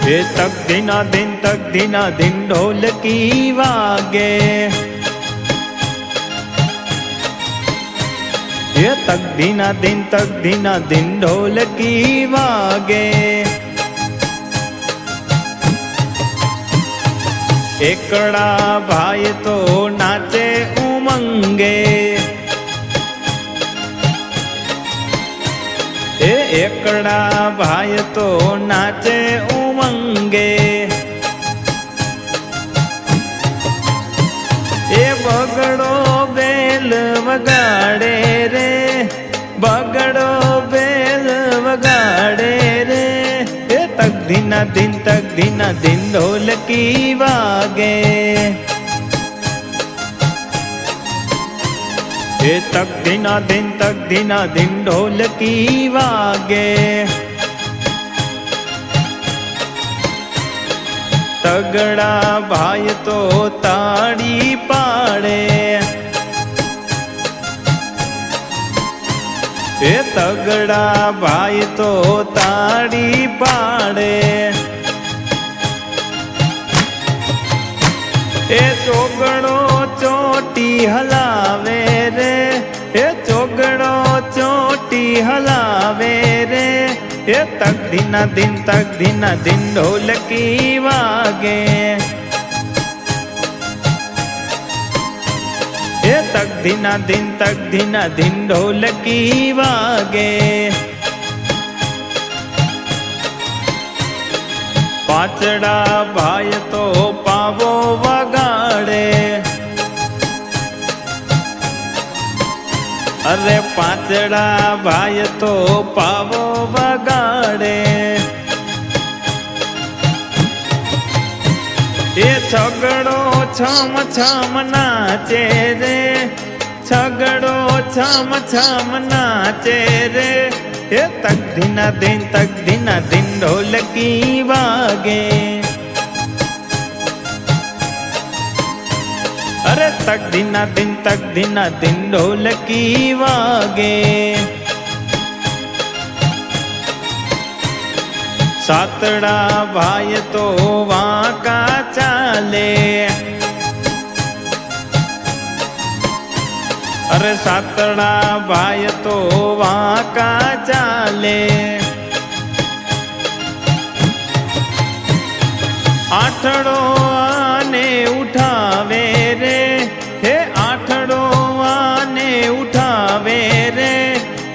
ये तक दिना दिन ढोलकी वागे। ये तक दिना दिन ढोलकी वागे। एकड़ा भाई तो नाचे उमंगे। एकड़ा भाई तो नाचे उमंगे। ए बगड़ो बेल वगाड़े रे, बगड़ो बेल वगाड़े रे। ए तक दिना दिन ढोलकी वागे। ये तक दिना दिन ढोलकी वागे। तगड़ा भाई तो ताड़ी पाड़े। ये तगड़ा भाई तो ताड़ी पाड़े। ए चोगड़ो चोटी हलावे रे, ए चोगड़ो चोटी हलावे रे। ए तक दिना दिन ढोलकी वागे। ए तक दिना दिन ढोलकी वागे। पाचड़ा भाई तो पावो वगाड़े। अरे पाचड़ा भाई तो पावो वगाड़े। ये छगड़ो छम नाचे रे, छगड़ो छम नाचे रे। ये तक दिना दिन ढोलकी वागे। अरे तक दिना दिन ढोलकी वागे। सातड़ा भाई तो वाका चाले। अरे सातड़ा भाई तो वाका चाले। आठड़ो आने उठावे रे, हे आठड़ो आने उठावे रे।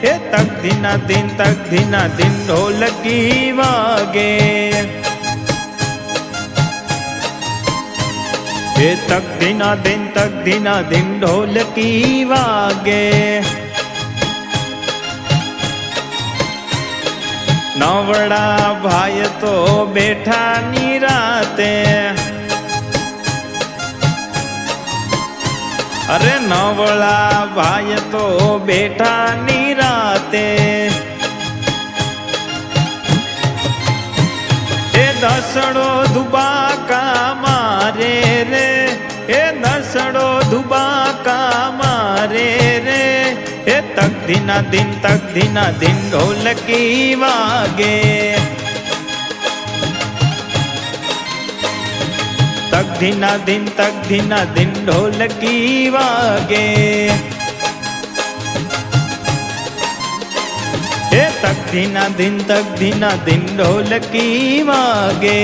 हे तक दिना दिन ढोलकी वागे। हे तक दिना दिन ढोलकी वागे। नवड़ा भाई तो बैठा निराते। अरे नवड़ा भाई तो बैठा निराते। ए दसड़ो दुबाका मारे रे, ए दसड़ो दुबाका मारे रे। ए तक दिना दिन ढोलकी वागे। तक दिना दिन ढोलकी वागे। ए तक दिना दिन ढोलकी वागे।